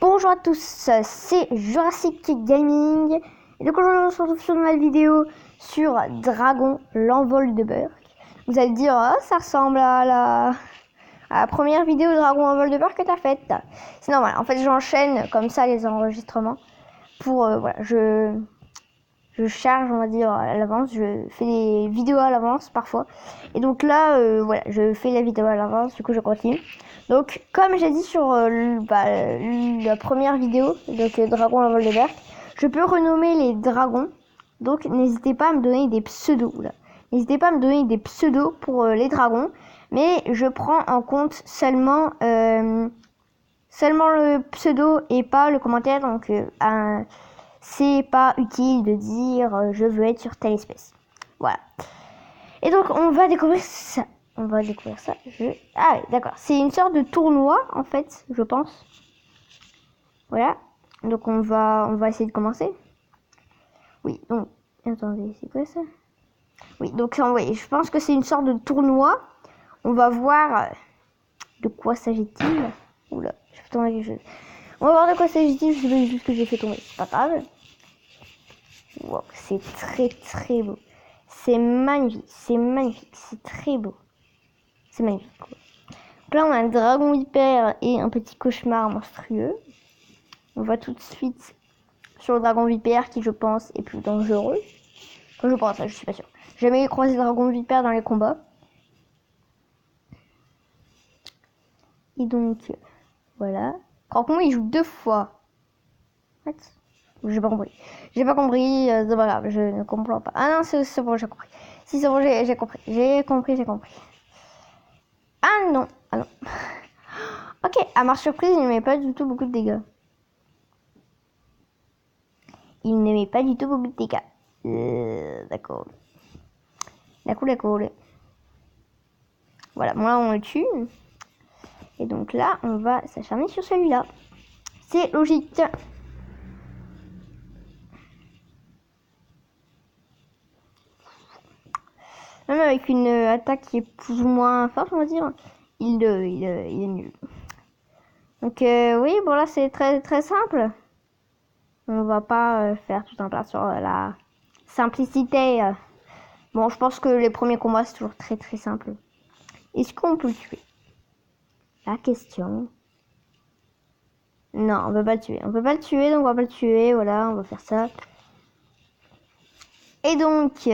Bonjour à tous, c'est Jurassic Gaming et donc aujourd'hui on se retrouve sur une nouvelle vidéo sur Dragon, l'envol de Burk. Vous allez dire, ça ressemble à la première vidéo de Dragon, l'envol de Burk que t'as faite. C'est normal, en fait j'enchaîne comme ça les enregistrements pour, voilà, je charge, on va dire, à l'avance, je fais des vidéos à l'avance parfois. Et donc là, voilà, je fais la vidéo à l'avance, du coup je continue. Donc, comme j'ai dit sur la première vidéo, donc Dragon l'envol de Berk, je peux renommer les dragons. Donc, n'hésitez pas à me donner des pseudos. N'hésitez pas à me donner des pseudos pour les dragons. Mais je prends en compte seulement le pseudo et pas le commentaire. Donc, c'est pas utile de dire je veux être sur telle espèce. Voilà. Et donc, on va découvrir ça. Ah oui, d'accord. C'est une sorte de tournoi, en fait, je pense. Voilà. Donc, on va essayer de commencer. Oui, donc... Attendez, c'est quoi ça? Oui, donc, oui, je pense que c'est une sorte de tournoi. On va voir de quoi s'agit-il. Oula, je fais tomber quelque chose. On va voir de quoi s'agit-il. Je sais juste que j'ai fait tomber. C'est pas grave. Wow, c'est très beau. C'est magnifique. C'est très beau. C'est magnifique. Donc là, on a un dragon vipère et un petit cauchemar monstrueux. On va tout de suite sur le dragon vipère qui, je pense, est plus dangereux. Enfin, je pense, je suis pas sûre. J'ai jamais croisé le dragon vipère dans les combats. Et donc, voilà. Par contre, il joue 2 fois. What? J'ai pas compris. C'est pas grave, je ne comprends pas. Ah non, c'est bon, j'ai compris. Si, c'est bon, j'ai compris. J'ai compris. Ah non. Ok, à ma surprise, il ne met pas du tout beaucoup de dégâts. D'accord. Voilà, bon là on le tue. Et donc là, on va s'acharner sur celui-là. C'est logique. Même avec une attaque qui est plus ou moins forte, on va dire, il est nul. Donc oui, bon là c'est très simple. On va pas faire tout un plat sur la simplicité. Bon, je pense que les premiers combats c'est toujours très simple. Est-ce qu'on peut le tuer? La question. Non, on peut pas le tuer. On peut pas le tuer, donc on va pas le tuer. Voilà, on va faire ça. Et donc,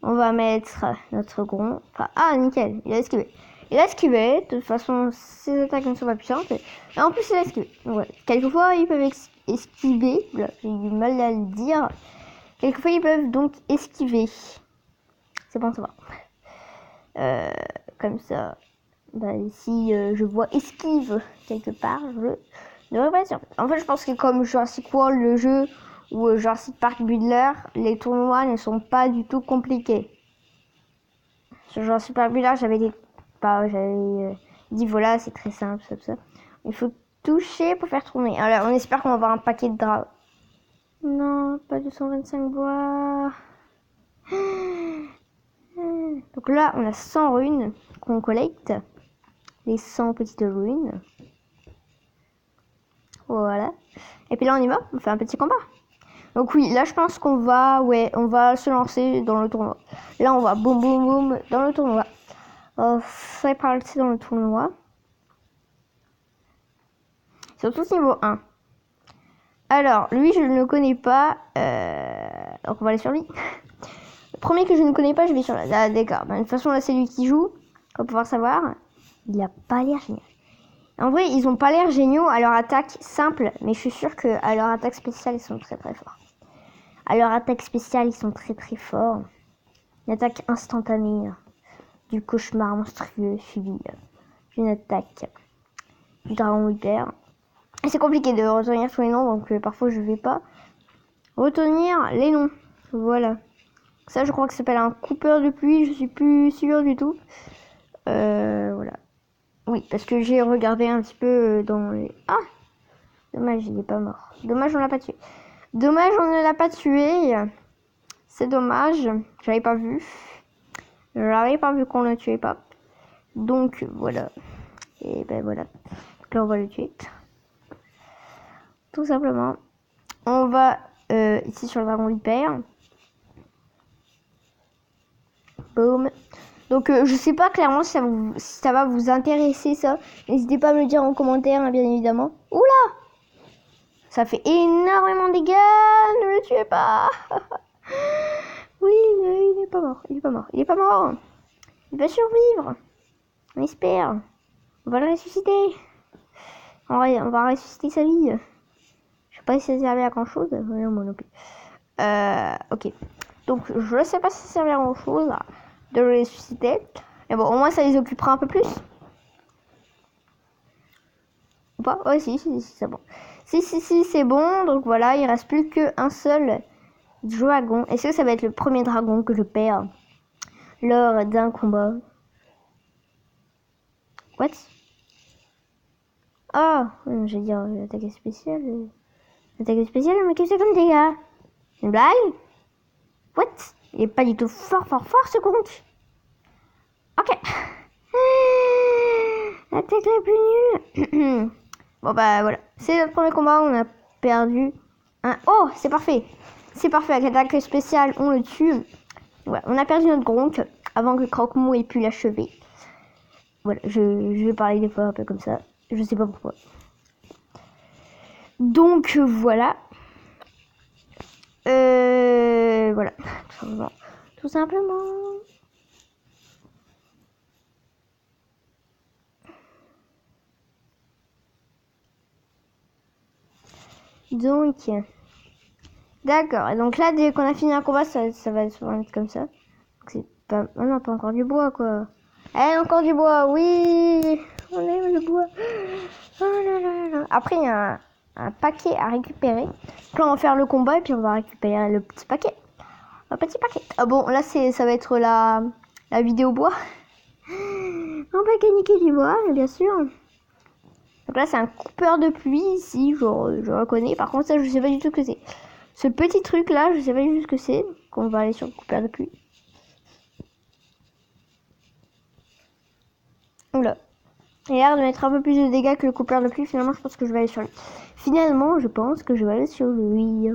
on va mettre notre gron. Enfin, ah, nickel, il a esquivé. De toute façon, ses attaques ne sont pas puissantes. Et en plus, il a esquivé. Donc, voilà. Quelquefois, ils peuvent esquiver. Là, j'ai du mal à le dire. Quelquefois, ils peuvent donc esquiver. C'est bon, ça va. Comme ça. Bah, si je vois esquive quelque part, je devrais pas être sûr. En fait, je pense que comme Jurassic World, le jeu, ou Jurassic Park Builder, les tournois ne sont pas du tout compliqués. Sur Jurassic Park Builder, j'avais dit voilà, c'est très simple, ça. Il faut toucher pour faire tourner. Alors, on espère qu'on va avoir un paquet de draps. Non, pas 225 bois. Donc là, on a 100 runes qu'on collecte. Les 100 petites runes. Voilà. Et puis là, on y va, on fait un petit combat. Donc oui, là, je pense qu'on va, on va se lancer dans le tournoi. Là, on va boum dans le tournoi. C'est parti dans le tournoi. Surtout niveau 1. Alors, lui, je ne le connais pas. Donc, on va aller sur lui. Le premier que je ne connais pas, je vais sur là. Ah, d'accord. De toute façon, là, c'est lui qui joue. On va pouvoir savoir. Il a pas l'air génial. En vrai, ils ont pas l'air géniaux à leur attaque simple, mais je suis sûre qu'à leur attaque spéciale, ils sont très forts. À leur attaque spéciale, ils sont très forts. Une attaque instantanée du cauchemar monstrueux suivi d'une attaque du dragon hyper. Et c'est compliqué de retenir tous les noms, donc parfois je vais pas retenir les noms. Voilà. Ça, je crois que ça s'appelle un coupeur de pluie, je suis plus sûre du tout. Voilà. Oui, parce que j'ai regardé un petit peu dans les... Ah! Dommage, il est pas mort. Dommage, on l'a pas tué. Dommage, on ne l'a pas tué. C'est dommage. J'avais pas vu qu'on le tuait pas. Donc, voilà. Et ben voilà. Donc là, on va le tuer. tout simplement. On va ici sur le dragon vipère. Boum. Donc je sais pas clairement si ça va vous intéresser ça. N'hésitez pas à me le dire en commentaire, hein, bien évidemment. Oula! Ça fait énormément de dégâts. Ne le tuez pas. Oui, il n'est pas mort. Il est pas mort. Il est pas mort. Il va survivre. On espère. On va le ressusciter. On va ressusciter sa vie. Je sais pas si ça servait à grand chose. Non, moi non plus. Ok. Donc je sais pas si ça servait à grand chose de le ressusciter. Mais bon, au moins ça les occupera un peu plus. Ou pas? Ouais, si, c'est bon. Si, c'est bon. Donc voilà, il reste plus qu'un seul dragon. Est-ce que ça va être le premier dragon que je perds lors d'un combat? What? Ah, je vais dire l'attaque spéciale. L'attaque spéciale, mais qu'est-ce que c'est comme dégâts? Une blague? What? Il est pas du tout fort ce compte. Ok. L'attaque la plus nulle. Bon bah voilà. C'est notre premier combat, on a perdu un... Oh, c'est parfait. C'est parfait, avec l'attaque spéciale, on le tue. Voilà, on a perdu notre Gronk avant que Croque-Mou ait pu l'achever. Voilà, je vais parler des fois un peu comme ça. Je sais pas pourquoi. Donc voilà. Voilà. Tout simplement. Donc. D'accord. Et donc là, dès qu'on a fini un combat, ça va être comme ça. C'est pas... Oh non, pas encore du bois, quoi. Eh, encore du bois, oui. On aime le bois. Oh là là là. Après, il y a un paquet à récupérer. Puis on va faire le combat et puis on va récupérer le petit paquet. Un petit paquet. Ah bon, là, ça va être la vidéo bois. On va gagner du bois, bien sûr. Donc là, c'est un coupeur de pluie ici, je reconnais. Par contre, ça, je sais pas du tout ce que c'est. Ce petit truc là, je sais pas du tout ce que c'est. Qu'on va aller sur le coupeur de pluie. Oula. Il a l'air de mettre un peu plus de dégâts que le coupeur de pluie. Finalement, je pense que je vais aller sur lui. Finalement, je pense que je vais aller sur lui.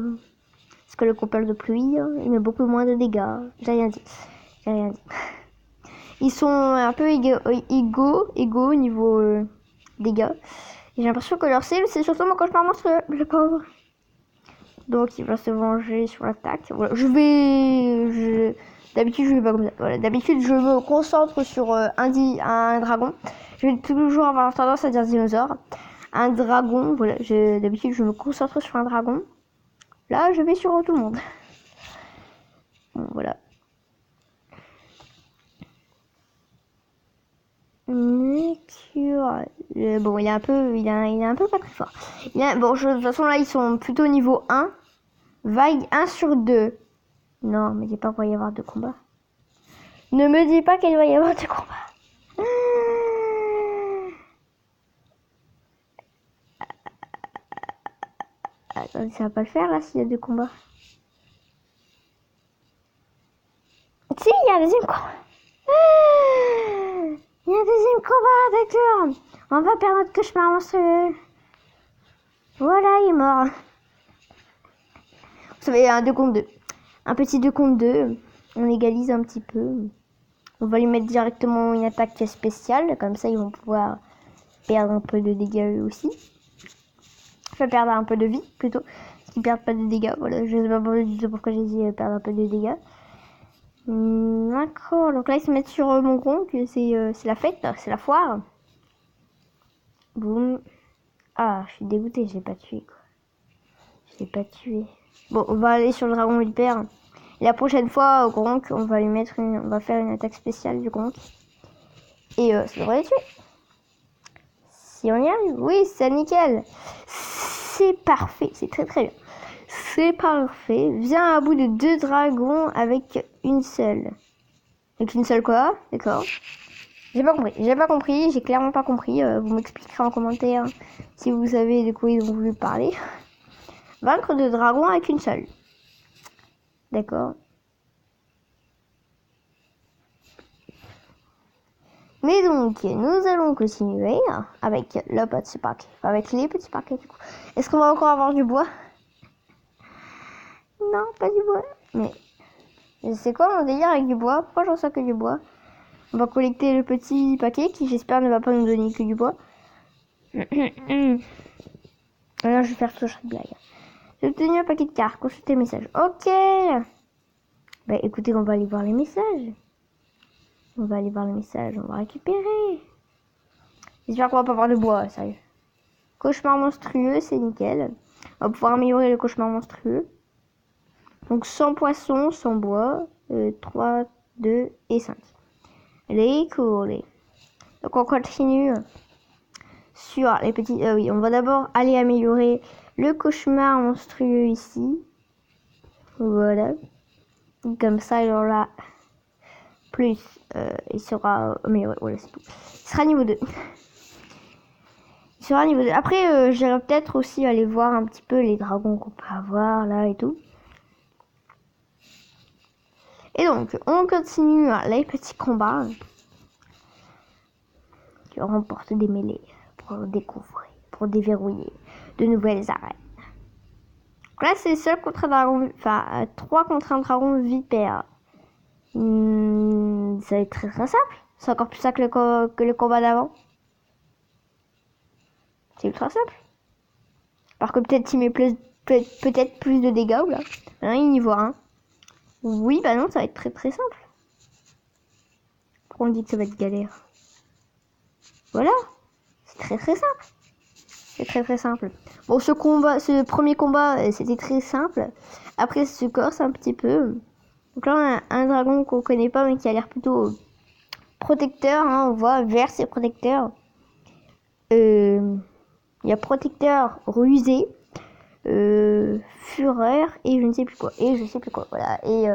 Parce que le coupeur de pluie, il met beaucoup moins de dégâts. J'ai rien dit. Ils sont un peu égaux au niveau dégâts. J'ai l'impression que leur cible, c'est surtout mon cauchemar monstrueux, le pauvre. Donc il va se venger sur l'attaque. Voilà. D'habitude, je vais pas comme ça. Voilà. D'habitude, je me concentre sur un dragon. Je vais toujours avoir tendance à dire dinosaure. Un dragon, voilà. D'habitude, je me concentre sur un dragon. Là, je vais sur tout le monde. Bon, voilà. Bon, il est un peu pas très fort. Bon, de toute façon, là, ils sont plutôt niveau 1. Vague 1 sur 2. Non, me dis pas qu'il va y avoir 2 combats. Ne me dis pas qu'il va y avoir 2 combats. Attends, ça va pas le faire, là, s'il y a 2 combats. Si, il y a un deuxième combat. Il y a un deuxième combat, d'accord. On va perdre notre cauchemar monstrueux. Voilà, il est mort. Vous savez, un 2 contre 2. Un petit 2 contre 2. On égalise un petit peu. On va lui mettre directement une attaque spéciale. Comme ça, ils vont pouvoir perdre un peu de dégâts eux aussi. Enfin, perdre un peu de vie, plutôt. Parce qu'ils perdent pas de dégâts. Voilà, je sais pas du tout pourquoi j'ai dit perdre un peu de dégâts. D'accord. Donc là, ils se mettent sur mon Gronk. C'est la fête, c'est la foire. Boum. Ah, je suis dégoûtée, je l'ai pas tué, quoi. Je l'ai pas tué. Bon, on va aller sur le dragon vipère. Et la prochaine fois, au Gronk, on va faire une attaque spéciale du Gronk. Et ça devrait le tuer. Si on y arrive, oui, c'est nickel. C'est parfait, c'est très très bien. C'est parfait. Viens à bout de 2 dragons avec une seule. Avec une seule quoi? D'accord. J'ai pas compris, j'ai clairement pas compris. Vous m'expliquerez en commentaire si vous savez de quoi ils ont voulu parler. Vaincre 2 dragons avec une seule. D'accord. Mais donc, nous allons continuer avec le petit paquet. Avec les petits paquets, du coup. Est-ce qu'on va encore avoir du bois? Non, pas du bois. Mais c'est quoi mon délire avec du bois? Pourquoi j'en sors que du bois? On va collecter le petit paquet qui, j'espère, ne va pas nous donner que du bois. Alors, je vais faire toujours cette blague. J'ai obtenu un paquet de cartes. Consultez les messages. Ok. Bah écoutez, on va aller voir les messages. On va aller voir les messages. On va récupérer. J'espère qu'on va pas avoir de bois, sérieux. Cauchemar monstrueux, c'est nickel. On va pouvoir améliorer le cauchemar monstrueux. Donc 100 poissons, 100 bois. 3, 2 et 5. Les cool. Donc on continue sur les petits... oui, on va d'abord aller améliorer le cauchemar monstrueux ici. Voilà. Comme ça, il aura plus. Il sera amélioré. Voilà, c'est tout. Il sera niveau 2. Il sera niveau 2. Après, j'irai peut-être aussi aller voir un petit peu les dragons qu'on peut avoir là et tout. Et donc, on continue les petits combats qui remportent des mêlées pour découvrir, pour déverrouiller de nouvelles arènes. Donc là, c'est seul contre un dragon, enfin 3 contre un dragon vipère. Ça va être très très simple. C'est encore plus simple que le combat d'avant. C'est ultra simple. Par contre, peut-être il met peut-être plus de dégâts ou là. Maintenant, il niveau 1. Oui, bah non, ça va être très très simple. Pourquoi on dit que ça va être galère? Voilà. C'est très très simple. C'est très très simple. Bon, ce premier combat, c'était très simple. Après, ça se corse un petit peu. Donc là, on a un dragon qu'on connaît pas, mais qui a l'air plutôt protecteur. Hein, on voit vert, c'est protecteur. Il y a protecteur rusé, fureur et je ne sais plus quoi. Voilà. Et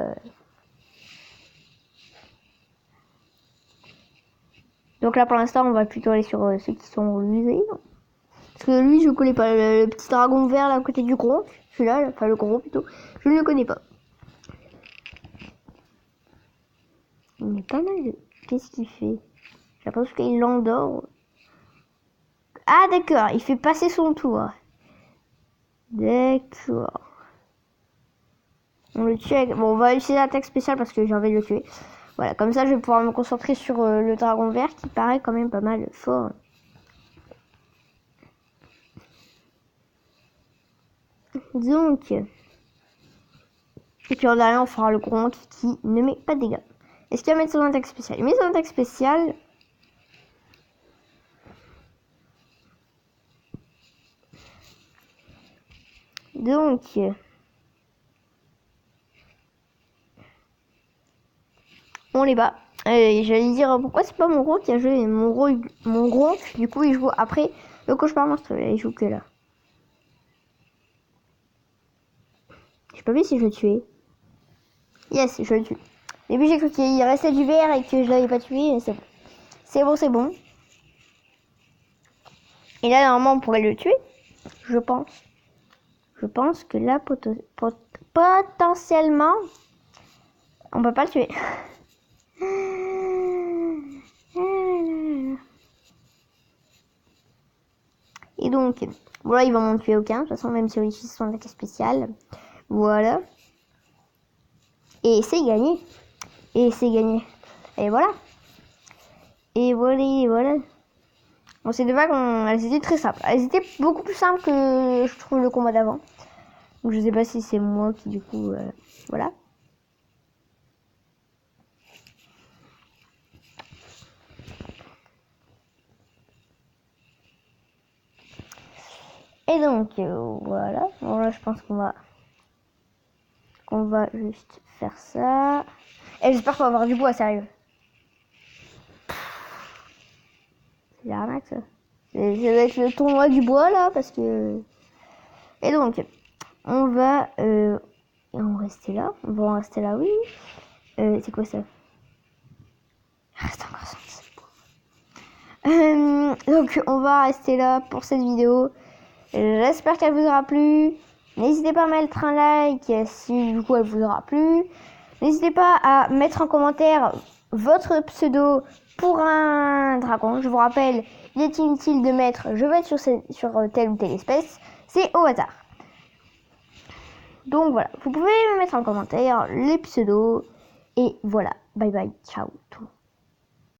donc là, pour l'instant, on va plutôt aller sur ceux qui sont rusés. Parce que lui, je ne connais pas. Le petit dragon vert là à côté du gros. Celui-là, enfin le gros plutôt. Je ne le connais pas. Il est pas mal. Qu'est-ce qu'il fait? J'ai l'impression qu'il l'endort. Ah d'accord, il fait passer son tour. D'accord. On le tue avec... Bon, on va utiliser l'attaque spéciale parce que j'ai envie de le tuer. Voilà, comme ça je vais pouvoir me concentrer sur le dragon vert qui paraît quand même pas mal fort. Donc... Et puis en allant, on fera le gros qui ne met pas de dégâts. Est-ce qu'il va mettre son attaque spéciale? Il met son attaque spéciale. Donc... on les bat. J'allais dire pourquoi c'est pas mon gros qui a joué. Mon gros, du coup, il joue après le cauchemar monstrueux. Il joue que là. J'ai pas vu si je le tuais. Yes, je le tue. Au début, j'ai cru qu'il restait du vert et que je l'avais pas tué. C'est bon. C'est bon, c'est bon. Et là, normalement, on pourrait le tuer. Je pense. Je pense que là, potentiellement, on peut pas le tuer. Et donc, voilà, il va m'en tuer aucun. De toute façon, même si on utilise son attaque spéciale. Voilà. Et c'est gagné. Et c'est gagné. Et voilà. Et voilà, et voilà. Bon, ces deux vagues, elles étaient très simples. Elles étaient beaucoup plus simples que je trouve le combat d'avant. Donc je sais pas si c'est moi qui du coup... voilà. Et donc, voilà. Bon là, je pense qu'on va juste faire ça. Et j'espère qu'on va avoir du bois, sérieux. C'est l'arnaque, ça. Ça va être le tournoi du bois, là, parce que... Et donc, on va... on va rester là. On va en rester là, oui. C'est quoi ça? Il reste encore 107 points. Donc, on va rester là pour cette vidéo. J'espère qu'elle vous aura plu. N'hésitez pas à mettre un like si du coup elle vous aura plu. N'hésitez pas à mettre en commentaire votre pseudo pour un dragon. Je vous rappelle, il est inutile de mettre je vais être sur telle ou telle espèce. C'est au hasard. Donc voilà, vous pouvez me mettre en commentaire les pseudos. Et voilà, bye bye, ciao tout le monde.